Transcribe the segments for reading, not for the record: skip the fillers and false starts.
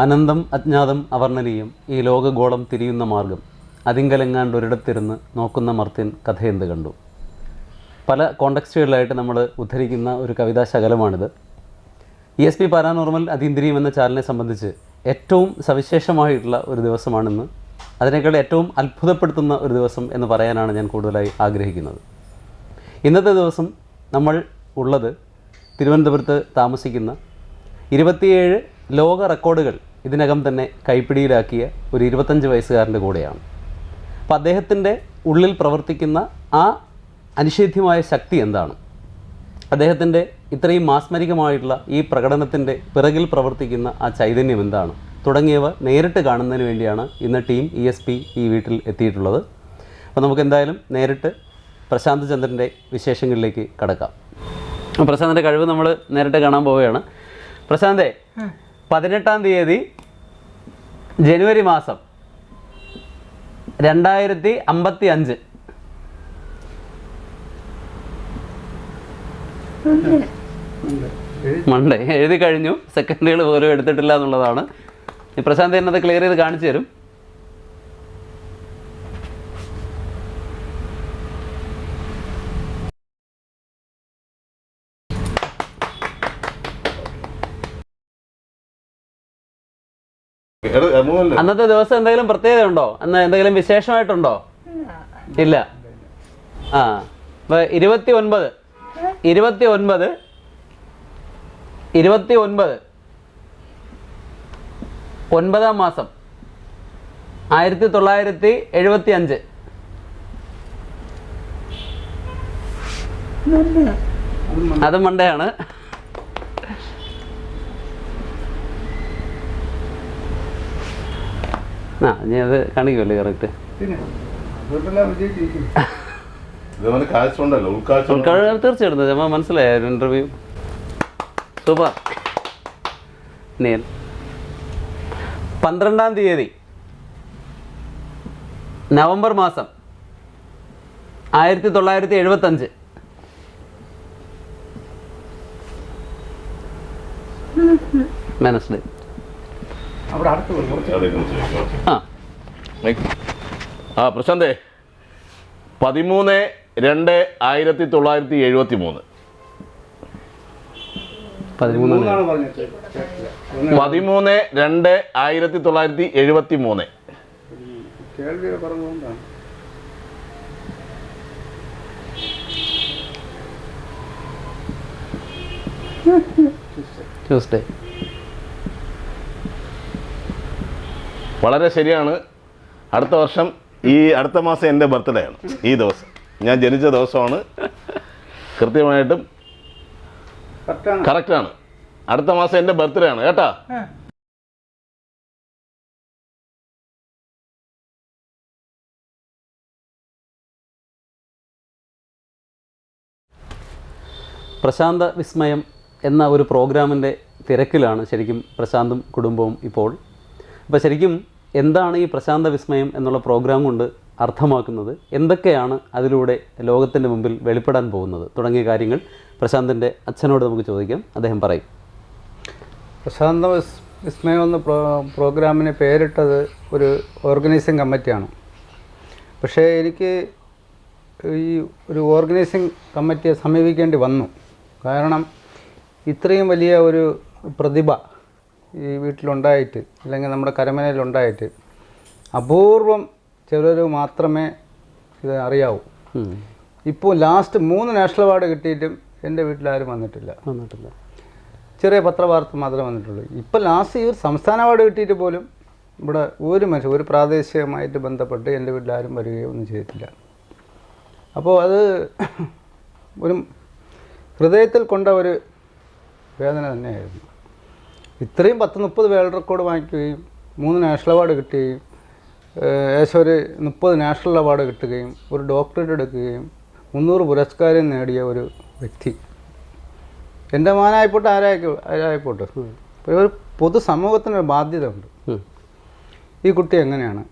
അനന്തം അജ്ഞാതം അവർണ്ണനീയം ഈ ലോകഗോളം തിരിയുന്ന മാർഗം അതിങ്കലെങ്ങാണ്ട് ഒരിടത്തിരുന്ന് നോക്കുന്ന മർത്യൻ കഥയെന്ത് കണ്ടു. പല കോണ്ടക്സ്റ്റുകളിലായിട്ട് നമ്മൾ ഉദ്ധരിക്കുന്ന ഒരു കവിതാ ശകലമാണിത്. ESP പാരാനോർമൽ അതീന്ദ്രിയം എന്ന ചാനലിനെ സംബന്ധിച്ച് ഏറ്റവും സവിശേഷമായിട്ടുള്ള ഒരു ദിവസമാണിന്ന്. അതിനേക്കാൾ ഏറ്റവും അത്ഭുതപ്പെടുത്തുന്ന ഒരു ദിവസം എന്ന് പറയാനാണ് ഞാൻ കൂടുതലായി ആഗ്രഹിക്കുന്നത്. ഇന്നത്തെ ദിവസം നമ്മൾ ഉള്ളത് തിരുവനന്തപുരത്ത് താമസിക്കുന്ന 27 ലോക റെക്കോർഡുകൾ ഇതിനകം തന്നെ കൈപ്പിടിയിലാക്കിയ ഒരു 25 വയസ്സുകാരൻ്റെ കൂടെയാണ്. അപ്പോൾ അദ്ദേഹത്തിൻ്റെ ഉള്ളിൽ പ്രവർത്തിക്കുന്ന ആ അനിഷേധ്യമായ ശക്തി എന്താണ്, അദ്ദേഹത്തിൻ്റെ ഇത്രയും മാസ്മരികമായിട്ടുള്ള ഈ പ്രകടനത്തിൻ്റെ പിറകിൽ പ്രവർത്തിക്കുന്ന ആ ചൈതന്യം എന്താണ് തുടങ്ങിയവ നേരിട്ട് കാണുന്നതിന് വേണ്ടിയാണ് ഇന്ന് ടീം ESP ഈ വീട്ടിൽ എത്തിയിട്ടുള്ളത്. അപ്പോൾ നമുക്ക് എന്തായാലും നേരിട്ട് പ്രശാന്ത് ചന്ദ്രൻ്റെ വിശേഷങ്ങളിലേക്ക് കടക്കാം. പ്രശാന്തിൻ്റെ കഴിവ് നമ്മൾ നേരിട്ട് കാണാൻ പോവുകയാണ്. പ്രശാന്തേ, 18-ാം തീയതി ജനുവരി മാസം 2055 മൺഡേ എഴുതി കഴിഞ്ഞു. സെക്കൻഡുകൾ പോലും എടുത്തിട്ടില്ല എന്നുള്ളതാണ്. ഈ പ്രശാന്ത് എന്നത് ക്ലിയർ ചെയ്ത് കാണിച്ചു തരും. അന്നത്തെ ദിവസം എന്തെങ്കിലും പ്രത്യേകത ഉണ്ടോ? അന്ന് എന്തെങ്കിലും വിശേഷമായിട്ടുണ്ടോ? ഇല്ല. ആ, അപ്പൊ 29 9-ാം മാസം 1975 അത് മൺഡേ ആണ്. ആ, ഇനി അത് കാണിക്കുമല്ലേ കറക്റ്റ്? തീർച്ചയായിട്ടും നമ്മൾ മനസ്സിലായ ഒരു ഇൻ്റർവ്യൂ. സൂപ്പർ. 12-ാം തീയതി നവംബർ മാസം 1975 മനസ്സിലായി. പ്രശാന്തേ, 13/2/1973 13/2/1973 ട്യൂസ്ഡേ. വളരെ ശരിയാണ്. അടുത്ത വർഷം അടുത്ത മാസം എൻ്റെ ബർത്ത്ഡേ ആണ്. ഈ ദിവസം ഞാൻ ജനിച്ച ദിവസമാണ്. കൃത്യമായിട്ടും കറക്റ്റാണ്. അടുത്ത മാസം എൻ്റെ ബർത്ത്ഡേ ആണ് കേട്ടാ. പ്രശാന്ത വിസ്മയം എന്ന ഒരു പ്രോഗ്രാമിൻ്റെ തിരക്കിലാണ് ശരിക്കും പ്രശാന്തും കുടുംബവും ഇപ്പോൾ. അപ്പോൾ ശരിക്കും എന്താണ് ഈ പ്രശാന്ത വിസ്മയം എന്നുള്ള പ്രോഗ്രാം കൊണ്ട് അർത്ഥമാക്കുന്നത്, എന്തൊക്കെയാണ് അതിലൂടെ ലോകത്തിൻ്റെ മുമ്പിൽ വെളിപ്പെടാൻ പോകുന്നത് തുടങ്ങിയ കാര്യങ്ങൾ പ്രശാന്തിൻ്റെ അച്ഛനോട് നമുക്ക് ചോദിക്കാം. അദ്ദേഹം പറയും. പ്രശാന്ത വിസ്മയം എന്ന പ്രോഗ്രാമിന് പേരിട്ടത് ഒരു ഓർഗനൈസിങ് കമ്മിറ്റിയാണ്. പക്ഷേ എനിക്ക് ഈ ഒരു ഓർഗനൈസിങ് കമ്മിറ്റിയെ സമീപിക്കേണ്ടി വന്നു. കാരണം ഇത്രയും വലിയ ഒരു പ്രതിഭ ഈ വീട്ടിലുണ്ടായിട്ട്, അല്ലെങ്കിൽ നമ്മുടെ കരമനയിലുണ്ടായിട്ട് അപൂർവം ചിലർ മാത്രമേ ഇത് അറിയാവൂ. ഇപ്പോൾ ലാസ്റ്റ് 3 നാഷണൽ അവാർഡ് കിട്ടിയിട്ടും എൻ്റെ വീട്ടിലാരും വന്നിട്ടില്ല. ചെറിയ പത്രവാർത്ത മാത്രമേ വന്നിട്ടുള്ളൂ. ഇപ്പോൾ ലാസ്റ്റ് ഈ ഒരു സംസ്ഥാന അവാർഡ് കിട്ടിയിട്ട് പോലും ഇവിടെ ഒരു മനുഷ്യൻ ഒരു പ്രാദേശികമായിട്ട് ബന്ധപ്പെട്ട് എൻ്റെ വീട്ടിലാരും വരികയോ ഒന്നും ചെയ്തിട്ടില്ല. അപ്പോൾ അത് ഒരു ഹൃദയത്തിൽ കൊണ്ട ഒരു വേദന തന്നെയായിരുന്നു. ഇത്രയും 10-30 വേൾഡ് റെക്കോർഡ് വാങ്ങിക്കുകയും 3 നാഷണൽ അവാർഡ് കിട്ടുകയും ഏകദേശം ഒരു 30 നാഷണൽ അവാർഡ് കിട്ടുകയും ഒരു ഡോക്ടറേറ്റ് എടുക്കുകയും 300 പുരസ്കാരം നേടിയ ഒരു വ്യക്തി. എൻ്റെ മോനായിപ്പോട്ടെ ആരായിപ്പോട്ടെ ഒരു പൊതുസമൂഹത്തിനൊരു ബാധ്യത ഉണ്ട്. ഈ കുട്ടി എങ്ങനെയാണ്,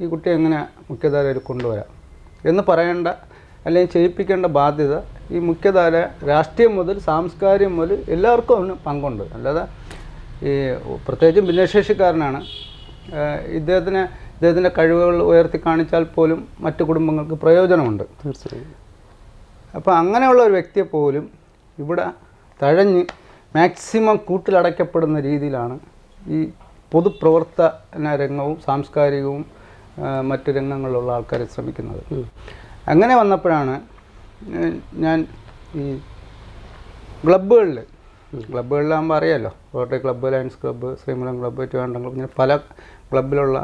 ഈ കുട്ടി എങ്ങനെ മുഖ്യധാരയിൽ കൊണ്ടുവരാം എന്ന് പറയേണ്ട അല്ലെങ്കിൽ ചെയ്യിപ്പിക്കേണ്ട ബാധ്യത ഈ മുഖ്യധാര രാഷ്ട്രീയം മുതൽ സാംസ്കാരികം മുതൽ എല്ലാവർക്കും അതിന് പങ്കുണ്ട്. അല്ലാതെ ഈ പ്രത്യേകിച്ചും ഭിന്നശേഷിക്കാരനാണ്. ഇദ്ദേഹത്തിൻ്റെ കഴിവുകൾ ഉയർത്തി കാണിച്ചാൽ പോലും മറ്റു കുടുംബങ്ങൾക്ക് പ്രയോജനമുണ്ട്. തീർച്ചയായും. അപ്പോൾ അങ്ങനെയുള്ള ഒരു വ്യക്തിയെ പോലും ഇവിടെ തഴഞ്ഞ് മാക്സിമം കൂട്ടിലടയ്ക്കപ്പെടുന്ന രീതിയിലാണ് ഈ പൊതുപ്രവർത്തന രംഗവും സാംസ്കാരികവും മറ്റു രംഗങ്ങളിലുള്ള ആൾക്കാർ ശ്രമിക്കുന്നത്. അങ്ങനെ വന്നപ്പോഴാണ് ഞാൻ ഈ ക്ലബ്ബുകളിലാകുമ്പോൾ അറിയാമല്ലോ, rotary club, lions club, Sreemoolam club, Trivandrum club, ഇങ്ങനെ പല ക്ലബ്ബിലുള്ള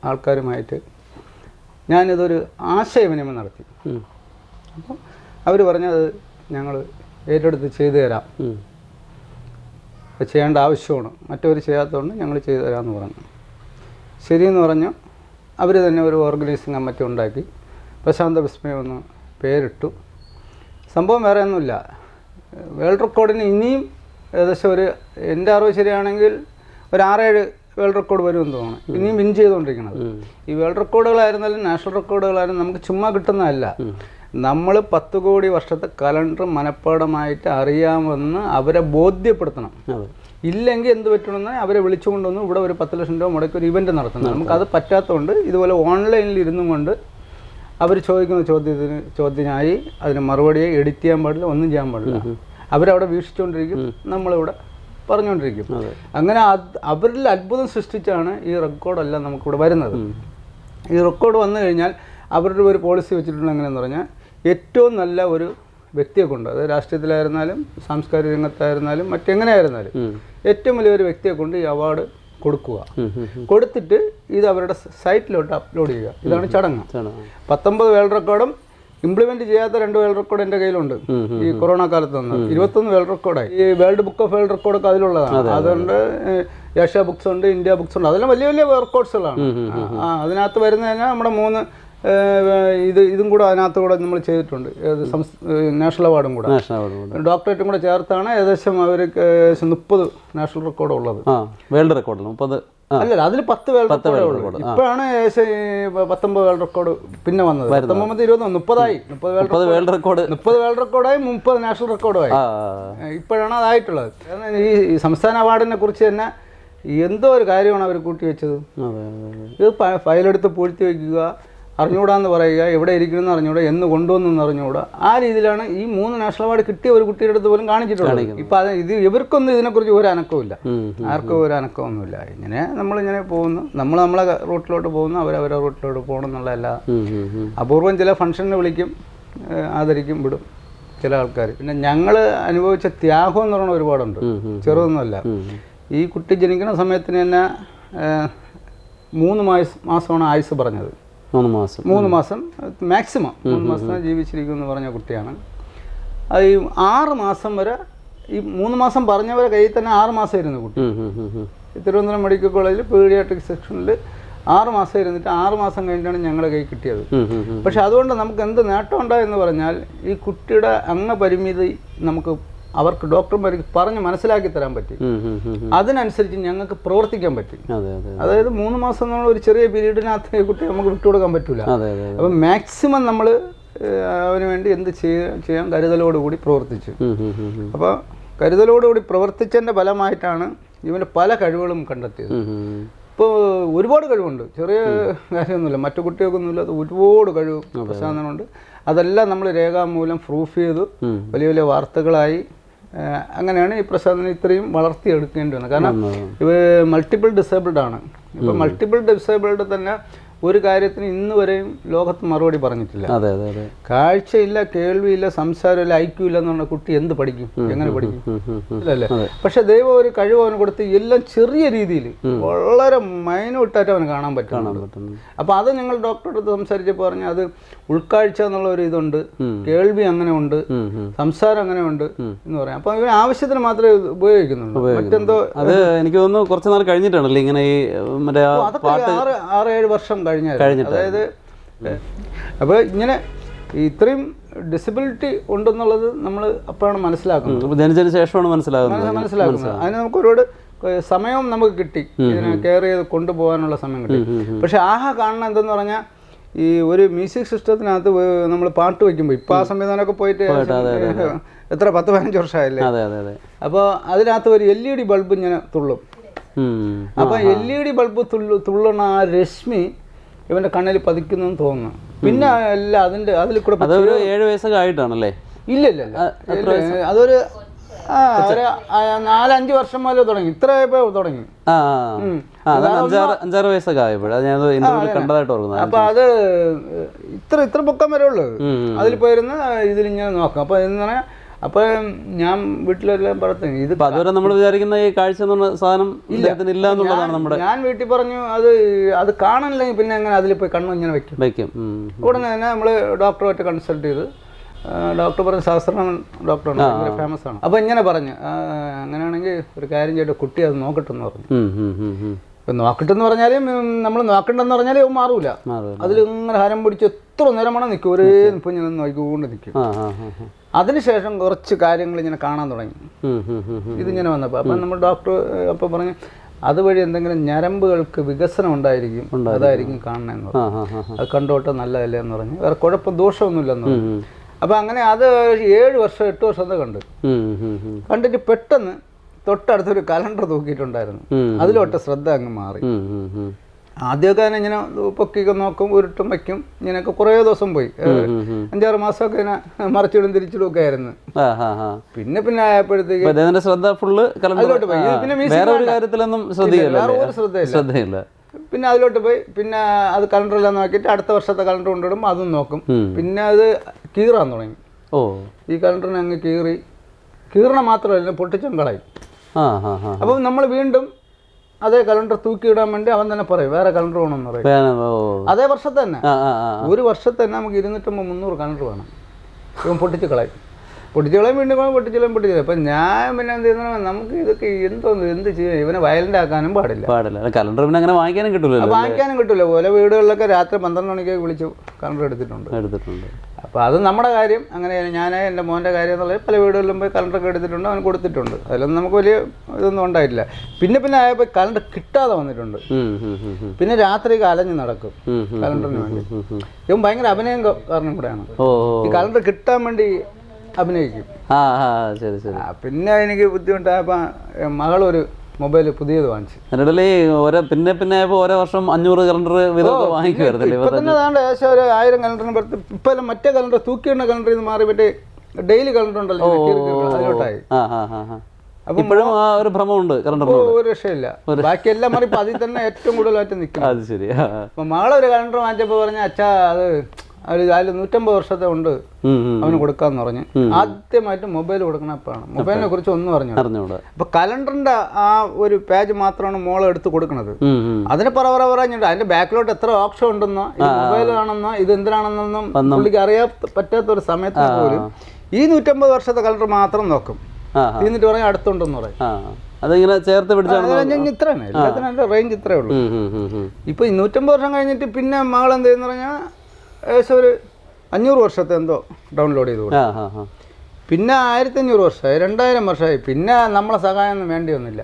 ആൾക്കാരുമായിട്ട് ഞാനിതൊരു ആശയവിനിമയം നടത്തി. അപ്പം അവർ പറഞ്ഞത് ഞങ്ങൾ ഏറ്റെടുത്ത് ചെയ്തു തരാം, ചെയ്യേണ്ട ആവശ്യമാണ്, മറ്റവർ ചെയ്യാത്തതുകൊണ്ട് ഞങ്ങൾ ചെയ്തു തരാമെന്ന് പറഞ്ഞു. ശരിയെന്ന് പറഞ്ഞു. അവർ തന്നെ ഒരു ഓർഗനൈസിങ് കമ്മിറ്റി ഉണ്ടാക്കി പ്രശാന്ത വിസ്മയം എന്ന് പേരിട്ടു. സംഭവം വേറെ ഒന്നുമില്ല, വേൾഡ് റെക്കോർഡിന് ഇനിയും ഏകദേശം എൻ്റെ അറിവ് ശരിയാണെങ്കിൽ ഒരു 6-7 വേൾഡ് റെക്കോർഡ് വരുമെന്ന് തോന്നുന്നു. ഇനിയും വിൻ ചെയ്തുകൊണ്ടിരിക്കുന്നത്. ഈ വേൾഡ് റെക്കോർഡുകളായിരുന്നാലും നാഷണൽ റെക്കോർഡുകളായിരുന്നു നമുക്ക് ചുമ്മാ കിട്ടുന്നതല്ല. നമ്മൾ 10 കോടി വർഷത്തെ കലണ്ടർ മനഃപ്പാടമായിട്ട് അറിയാമെന്ന് അവരെ ബോധ്യപ്പെടുത്തണം. ഇല്ലെങ്കിൽ എന്ത് പറ്റണമെന്ന് അവരെ വിളിച്ചുകൊണ്ടൊന്നും ഇവിടെ ഒരു 10 ലക്ഷം രൂപ മുടക്കി ഒരു ഇവൻറ്റ് നടത്തുന്നത്. നമുക്കത് പറ്റാത്തതുകൊണ്ട് ഇതുപോലെ ഓൺലൈനിൽ ഇരുന്നും കൊണ്ട് അവർ ചോദിക്കുന്ന ചോദ്യത്തിനായി അതിന് മറുപടിയായി എഡിറ്റ് ചെയ്യാൻ പാടില്ല, ഒന്നും ചെയ്യാൻ പാടില്ല. അവരവിടെ വീക്ഷിച്ചുകൊണ്ടിരിക്കും, നമ്മളിവിടെ പറഞ്ഞുകൊണ്ടിരിക്കും. അങ്ങനെ അവരിൽ അത്ഭുതം സൃഷ്ടിച്ചാണ് ഈ റെക്കോർഡെല്ലാം നമുക്കിവിടെ വരുന്നത്. ഈ റെക്കോർഡ് വന്നു കഴിഞ്ഞാൽ അവരുടെ ഒരു പോളിസി വെച്ചിട്ടുള്ള എങ്ങനെയെന്ന് പറഞ്ഞാൽ ഏറ്റവും നല്ല ഒരു വ്യക്തിയെ കൊണ്ട്, അത് രാഷ്ട്രീയത്തിലായിരുന്നാലും സാംസ്കാരിക രംഗത്തായിരുന്നാലും മറ്റെങ്ങനെയായിരുന്നാലും ഏറ്റവും വലിയൊരു വ്യക്തിയെ കൊണ്ട് ഈ അവാർഡ് കൊടുക്കുക. കൊടുത്തിട്ട് ഇത് അവരുടെ സൈറ്റിലോട്ട് അപ്ലോഡ് ചെയ്യുക. ഇതാണ് ചടങ്ങ്. 19 വേൾഡ് റെക്കോർഡും ഇംപ്ലിമെന്റ് ചെയ്യാത്ത 2 വേൾഡ് റെക്കോർഡ് എൻ്റെ കയ്യിലുണ്ട്. ഈ കൊറോണ കാലത്ത് വന്നത് 21 വേൾഡ് റെക്കോർഡായി. ഈ വേൾഡ് ബുക്ക് ഓഫ് വേൾഡ് റെക്കോർഡൊക്കെ അതിലുള്ളതാണ്. അതുകൊണ്ട് ഏഷ്യ ബുക്സ് ഉണ്ട്, ഇന്ത്യ ബുക്സ് ഉണ്ട്, അതെല്ലാം വലിയ വലിയ റെക്കോർഡ്സുകളാണ്. അതിനകത്ത് വരുന്നതിന് നമ്മുടെ 3 ഇതും കൂടെ അതിനകത്ത് കൂടെ നമ്മൾ ചെയ്തിട്ടുണ്ട്. നാഷണൽ അവാർഡും കൂടെ, ഡോക്ടറേറ്റും കൂടെ ചേർത്താണ് ഏകദേശം അവർക്ക് 30 നാഷണൽ റെക്കോർഡ് ഉള്ളത്. വേൾഡ് റെക്കോർഡ് 30 അല്ലല്ല, അതിൽ 10 വേൾഡ് റെക്കോർഡേ ഉള്ളൂ. ഇപ്പോഴാണ് ഏകദേശം 19 വേൾഡ് റെക്കോർഡ് പിന്നെ വന്നത്. 19, 20, 30ആയി. 30 വേൾഡ് റെക്കോർഡായി, 30 നാഷണൽ റെക്കോർഡുമായി. ഇപ്പോഴാണ് അതായിട്ടുള്ളത്. ഈ സംസ്ഥാന അവാർഡിനെ കുറിച്ച് തന്നെ എന്തോ ഒരു കാര്യമാണ് അവർ കൂട്ടിവെച്ചത്. ഇത് ഫയലെടുത്ത് പൂഴ്ത്തി വയ്ക്കുക, അറിഞ്ഞുകൂടാന്ന് പറയുക, എവിടെ ഇരിക്കണമെന്ന് അറിഞ്ഞുകൂടാ, എന്ന് കൊണ്ടുവന്നെന്ന് അറിഞ്ഞുകൂടാ. ആ രീതിയിലാണ് ഈ 3 നാഷണൽ അവാർഡ് കിട്ടിയ ഒരു കുട്ടിയുടെ അടുത്ത് പോലും കാണിച്ചിട്ടുള്ളത്. ഇപ്പം ഇവർക്കൊന്നും ഇതിനെക്കുറിച്ച് ഒരു അനക്കവുമില്ല, ആർക്കും ഒരു അനക്കമൊന്നുമില്ല. ഇങ്ങനെ നമ്മളിങ്ങനെ പോകുന്നു, നമ്മളെ റൂട്ടിലോട്ട് പോകുന്നു, അവരവരെ റൂട്ടിലോട്ട് പോകണം എന്നുള്ള എല്ലാ അപൂർവം ചില ഫംഗ്ഷനിൽ വിളിക്കും, ആദരിക്കും, വിടും ചില ആൾക്കാർ. പിന്നെ ഞങ്ങൾ അനുഭവിച്ച ത്യാഗം എന്ന് പറയുന്ന ഒരുപാടുണ്ട്, ചെറുതൊന്നുമല്ല. ഈ കുട്ടി ജനിക്കുന്ന സമയത്തിന് തന്നെ 3 മാസമാണ് ആയുസ് പറഞ്ഞത്. 3 മാസം മാക്സിമം 3 മാസം ജീവിച്ചിരിക്കുമെന്ന് പറഞ്ഞ കുട്ടിയാണ്. അത് ഈ 6 മാസം വരെ, ഈ 3 മാസം പറഞ്ഞവരെ കയ്യിൽ തന്നെ 6 മാസം ഇരുന്നു കുട്ടി. തിരുവനന്തപുരം മെഡിക്കൽ കോളേജിൽ പീഡിയാട്രിക് സെക്ഷനിൽ 6 മാസം ഇരുന്നിട്ട് 6 മാസം കഴിഞ്ഞിട്ടാണ് ഞങ്ങളുടെ കൈ കിട്ടിയത്. പക്ഷെ അതുകൊണ്ട് നമുക്ക് എന്ത് നേട്ടം ഉണ്ടായെന്ന് പറഞ്ഞാൽ ഈ കുട്ടിയുടെ അംഗപരിമിതി നമുക്ക് അവർക്ക് ഡോക്ടർമാർക്ക് പറഞ്ഞ് മനസ്സിലാക്കി തരാൻ പറ്റി. അതിനനുസരിച്ച് ഞങ്ങൾക്ക് പ്രവർത്തിക്കാൻ പറ്റി. അതായത് 3 മാസം നമ്മൾ ഒരു ചെറിയ പീരീഡിനകത്ത് കുട്ടി നമുക്ക് വിട്ടുകൊടുക്കാൻ പറ്റില്ല. അപ്പം മാക്സിമം നമ്മൾ അവന് വേണ്ടി എന്ത് ചെയ്യാൻ കരുതലോടുകൂടി പ്രവർത്തിച്ചു. അപ്പോൾ കരുതലോടുകൂടി പ്രവർത്തിച്ചതിൻ്റെ ഫലമായിട്ടാണ് ഇവൻ്റെ പല കഴിവുകളും കണ്ടെത്തിയത്. ഇപ്പോൾ ഒരുപാട് കഴിവുണ്ട്, ചെറിയ കാര്യമൊന്നുമില്ല, മറ്റു കുട്ടികൾക്കൊന്നുമില്ല, അത് ഒരുപാട് കഴിവ് പ്രശാന്തനുണ്ട്. അതെല്ലാം നമ്മൾ രേഖാമൂലം പ്രൂഫ് ചെയ്തു വലിയ വലിയ വാർത്തകളായി. അങ്ങനെയാണ് ഈ പ്രശാന്തനെ ഇത്രയും വളർത്തിയെടുക്കേണ്ടി വന്നത്. കാരണം ഇവ മൾട്ടിപ്പിൾ ഡിസേബിൾഡ് ആണ്. ഇപ്പം മൾട്ടിപ്പിൾ ഡിസേബിൾഡ് തന്നെ ഒരു കാര്യത്തിന് ഇന്ന് വരെയും ലോകത്ത് മറുപടി പറഞ്ഞിട്ടില്ല. കാഴ്ചയില്ല, കേൾവിയില്ല, സംസാരമില്ല, ഐക്യമില്ല എന്ന് പറഞ്ഞ കുട്ടി എന്ത് പഠിക്കും, എങ്ങനെ പഠിക്കും? ഇല്ലല്ലേ? പക്ഷെ ദൈവം ഒരു കഴിവ് അവന് കൊടുത്ത് എല്ലാം ചെറിയ രീതിയിൽ വളരെ മൈന്യൂട്ടായിട്ട് അവന് കാണാൻ പറ്റും. അപ്പൊ അത് ഞങ്ങൾ ഡോക്ടറുടെ അടുത്ത് സംസാരിച്ചപ്പോൾ പറഞ്ഞു, അത് ഉൾക്കാഴ്ച എന്നുള്ള ഒരു ഇതുണ്ട്, കേൾവി അങ്ങനെ ഉണ്ട്, സംസാരം അങ്ങനെ ഉണ്ട് എന്ന് പറയാം. അപ്പൊ ഇവൻ ആവശ്യത്തിന് മാത്രമേ ഉപയോഗിക്കുന്നുള്ളൂ, മറ്റെന്തോ. അത് എനിക്ക് തോന്നുന്നു കുറച്ച് നാൾ കഴിഞ്ഞിട്ടാണല്ലോ ഇങ്ങനെ ഈ മറ്റേ 6-7 വർഷം കഴിഞ്ഞിട്ട്. അതായത് അപ്പോൾ ഇങ്ങനെ ഇത്രയും ഡിസബിലിറ്റി ഉണ്ടെന്നുള്ളത് നമ്മൾ അപ്പോഴാണ് മനസ്സിലാക്കുന്നത്. ജനിച്ചതിന് ശേഷമാണ് മനസ്സിലാക്കുന്നത്. അതിന് നമുക്ക് ഒരുപാട് സമയം നമുക്ക് കിട്ടി, ഇതിനെ കെയർ ചെയ്ത് കൊണ്ടുപോകാനുള്ള സമയം കിട്ടി. പക്ഷെ കാണണം എന്തെന്ന് പറഞ്ഞാൽ ഈ ഒരു മ്യൂസിക് സിസ്റ്റത്തിനകത്ത് നമ്മൾ പാട്ട് വയ്ക്കുമ്പോൾ ഇപ്പോൾ ആ സംവിധാനമൊക്കെ പോയിട്ട് എത്ര 10-15 വർഷമായില്ലേ. അപ്പോൾ അതിനകത്ത് ഒരു LED ബൾബ് ഇങ്ങനെ തുള്ളും. അപ്പോൾ LED ബൾബ് തുള്ളണ ആ രശ്മി ഇവൻ്റെ കണ്ണിൽ പതിക്കുന്നു തോന്നുന്നു. പിന്നെ എല്ലാം അതിൽ കൂടെ അതൊരു 7 വയസ്സൊക്കെ ആയിട്ടാണല്ലേ? ഇല്ല അതൊരു 4-5 വർഷം മുതലേ തുടങ്ങി. ഇത്രയപ്പോ തുടങ്ങി. 5-6 വയസ്സൊക്കെ ആയപ്പോഴാണ് ഞാൻ ഇന്റർവ്യൂവിൽ കണ്ടതായിട്ട് ഓർക്കുന്നത്. അപ്പൊ അത് ഇത്ര പൊക്കം വരെ ഉള്ളത്. അതിൽ പോയിരുന്ന് ഇതിലിങ്ങനെ നോക്കാം. അപ്പൊ എന്ന് പറഞ്ഞാൽ അപ്പൊ ഞാൻ വീട്ടിലെല്ലാം പറഞ്ഞു ഇത് അതുവരെ നമ്മൾ വിചാരിക്കുന്ന ഈ കാഴ്ച എന്ന് പറഞ്ഞ സാധനം ഇല്ല എന്നുള്ളതാണ് നമ്മുടെ. ഞാൻ വീട്ടിൽ പറഞ്ഞു അത് കാണാനില്ലെങ്കിൽ പിന്നെ എങ്ങനെ അതിൽ പോയി കണ്ണു ഇങ്ങനെ വെക്കും. ഉടനെ തന്നെ നമ്മൾ ഡോക്ടറുമായിട്ട് കൺസൾട്ട് ചെയ്ത് ഡോക്ടർ പറഞ്ഞ ശാസ്ത്രജ്ഞൻ ഡോക്ടറാണ്, ഭയങ്കര ഫേമസ് ആണ്. അപ്പോൾ ഇങ്ങനെ പറഞ്ഞു അങ്ങനെയാണെങ്കിൽ ഒരു കാര്യം ചെയ്തിട്ട് കുട്ടി അത് നോക്കട്ടെന്ന് പറഞ്ഞു. ഇപ്പം നോക്കട്ടെന്ന് പറഞ്ഞാലും നമ്മൾ നോക്കണ്ടെന്ന് പറഞ്ഞാലും മാറൂല. അതിലിങ്ങനെ ഹരം പിടിച്ച് എത്ര നേരമാണ് നിൽക്കും, ഒരേ ഇപ്പം ഞാൻ നോക്കിക്കൊണ്ട് നിൽക്കും. അതിനുശേഷം കുറച്ച് കാര്യങ്ങൾ ഇങ്ങനെ കാണാൻ തുടങ്ങി. ഇതിങ്ങനെ വന്നപ്പോൾ അപ്പം നമ്മൾ ഡോക്ടർ അപ്പോൾ പറഞ്ഞു അതുവഴി എന്തെങ്കിലും ഞരമ്പുകൾക്ക് വികസനം ഉണ്ടായിരിക്കും, അതായിരിക്കും കാണണമെന്ന് പറഞ്ഞു. അത് കണ്ടോട്ടെ നല്ലതല്ലേ എന്ന് പറഞ്ഞു. വേറെ കുഴപ്പം ദോഷമൊന്നുമില്ലെന്ന് പറഞ്ഞു. അപ്പം അങ്ങനെ അത് 7 വർഷം 8 വർഷത്തെ കണ്ടിട്ട് പെട്ടെന്ന് തൊട്ടടുത്തൊരു കലണ്ടർ തൂക്കിയിട്ടുണ്ടായിരുന്നു. അതിലോട്ട് ശ്രദ്ധ അങ്ങ് മാറി. ആദ്യമൊക്കെ തന്നെ ഇങ്ങനെ പൊക്കിയൊക്കെ നോക്കും, ഉരുട്ടും വയ്ക്കും. ഇങ്ങനെയൊക്കെ കുറേ ദിവസം പോയി, 5-6 മാസമൊക്കെ ഇങ്ങനെ മറിച്ചിടും തിരിച്ചിടും ഒക്കെ ആയിരുന്നു. പിന്നെ ആയപ്പോഴത്തേക്ക് അതിലോട്ട് പോയി. പിന്നെ വേറെ ഒരു ശ്രദ്ധയില്ല. പിന്നെ അതിലോട്ട് പോയി. പിന്നെ അത് കലണ്ടറെല്ലാം നോക്കിയിട്ട് അടുത്ത വർഷത്തെ കലണ്ടർ കൊണ്ടിടുമ്പോൾ അതും നോക്കും. പിന്നെ അത് കീറാൻ തുടങ്ങി. ഈ കലണ്ടറിനെ അങ്ങ് കീറണ മാത്രമല്ല പൊട്ടിച്ചും കളയും. അപ്പം നമ്മൾ വീണ്ടും അതേ കലണ്ടർ തൂക്കിയിടാൻ വേണ്ടി അവൻ തന്നെ പറയും വേറെ കലണ്ടർ വേണമെന്ന് പറയും. അതേ വർഷത്തെ തന്നെ ഒരു വർഷത്തെ തന്നെ നമുക്ക് 250-300 കലണ്ടർ വേണം. ഇവൻ പൊട്ടിച്ച് കളയും വീണ്ടും പൊട്ടിച്ചാലും. അപ്പം ഞാൻ പിന്നെ എന്ത് ചെയ്യുന്ന നമുക്ക് ഇതൊക്കെ എന്ത് ചെയ്യാം, ഇവനെ വയലൻ്റ് ആക്കാനും പാടില്ല. കലണ്ടർ പിന്നെ അങ്ങനെ വാങ്ങിക്കാനും കിട്ടില്ല. പല വീടുകളിലൊക്കെ രാത്രി 12 മണിക്കൊക്കെ വിളിച്ച് കലണ്ടർ എടുത്തിട്ടുണ്ട്. അപ്പോൾ അത് നമ്മുടെ കാര്യം. അങ്ങനെ ഞാൻ എൻ്റെ മോൻ്റെ കാര്യം എന്നുള്ളത് പല വീടുകളിലും പോയി കലണ്ടറൊക്കെ എടുത്തിട്ടുണ്ട്, അവൻ കൊടുത്തിട്ടുണ്ട്. അതിലൊന്നും നമുക്ക് വലിയ ഇതൊന്നും ഉണ്ടായിട്ടില്ല. പിന്നെ ആയപ്പോൾ കലണ്ടർ കിട്ടാതെ വന്നിട്ടുണ്ട്. പിന്നെ രാത്രി അലഞ്ഞ് നടക്കും കലണ്ടറിന് വേണ്ടി. ഇവൻ ഭയങ്കര അഭിനയം കാരണം കൂടെയാണ്. ഈ കലണ്ടർ കിട്ടാൻ വേണ്ടി അഭിനയിക്കും. പിന്നെ എനിക്ക് ബുദ്ധിമുട്ടായപ്പോൾ മകളൊരു മൊബൈൽ പുതിയത് വാങ്ങിച്ചു. പിന്നെ ഓരോ വർഷം 500 കലണ്ടർ വാങ്ങിക്കുമായിരുന്നില്ലേ? ഏകദേശം ഒരു 1000 കലണ്ടറിന് പുറത്ത് ഇപ്പൊ മറ്റേ കലണ്ടർ തൂക്കിയിടുന്ന കലണ്ടറിൽ നിന്ന് മാറി മറ്റേ ഡെയിലി കലണ്ടർ ഉണ്ടല്ലോ, അതിലോട്ടായി. അപ്പൊ ഇപ്പോഴും ആ ഒരു ഭ്രമമുണ്ട് കലണ്ടർ, ഒരു രക്ഷയില്ല. ബാക്കിയെല്ലാം മാറി ഇപ്പൊ അതിൽ തന്നെ ഏറ്റവും കൂടുതലായിട്ട് നിൽക്കും. അത് ശരി. അപ്പൊ മകളൊരു കലണ്ടർ വാങ്ങിച്ചപ്പോ പറഞ്ഞ അച്ഛാ അതിൽ 150 വർഷത്തെ ഉണ്ട് അവന് കൊടുക്കാന്ന് പറഞ്ഞു. ആദ്യമായിട്ട് മൊബൈൽ കൊടുക്കണം. അപ്പോഴാണ് മൊബൈലിനെ കുറിച്ച് ഒന്നും അറിഞ്ഞു. അപ്പൊ കലണ്ടറിന്റെ ആ ഒരു പേജ് മാത്രമാണ് മോളെ എടുത്ത് കൊടുക്കുന്നത്. അതിന് പറഞ്ഞിട്ട് അതിന്റെ ബാക്കിലോട്ട് എത്ര ഓപ്ഷൻ ഉണ്ടെന്നോ ഇത് മൊബൈലാണെന്നോ ഇത് എന്തിനാണെന്നൊന്നും പുള്ളിക്ക് അറിയാൻ പറ്റാത്ത ഒരു സമയത്ത് പോലും ഈ 150 വർഷത്തെ കലണ്ടർ മാത്രം നോക്കും. എന്നിട്ട് പറഞ്ഞാൽ അടുത്തുണ്ടെന്ന് പറയും. അതിങ്ങനെ ചേർത്ത് പിടിച്ചാണ് ഇത്രയാണ് എല്ലാത്തിനും റേഞ്ച് ഇത്രേ ഉള്ളൂ. ഇപ്പൊ 150 വർഷം കഴിഞ്ഞിട്ട് പിന്നെ മകൾ എന്ത് ചെയ്യുന്ന പറഞ്ഞാൽ ഏകദേശം ഒരു 500 വർഷത്തെ എന്തോ ഡൗൺലോഡ് ചെയ്ത് കൊടുക്കും. പിന്നെ 1500 വർഷമായി, 2000 വർഷമായി. പിന്നെ നമ്മളെ സഹായം ഒന്നും വേണ്ടി വന്നില്ല.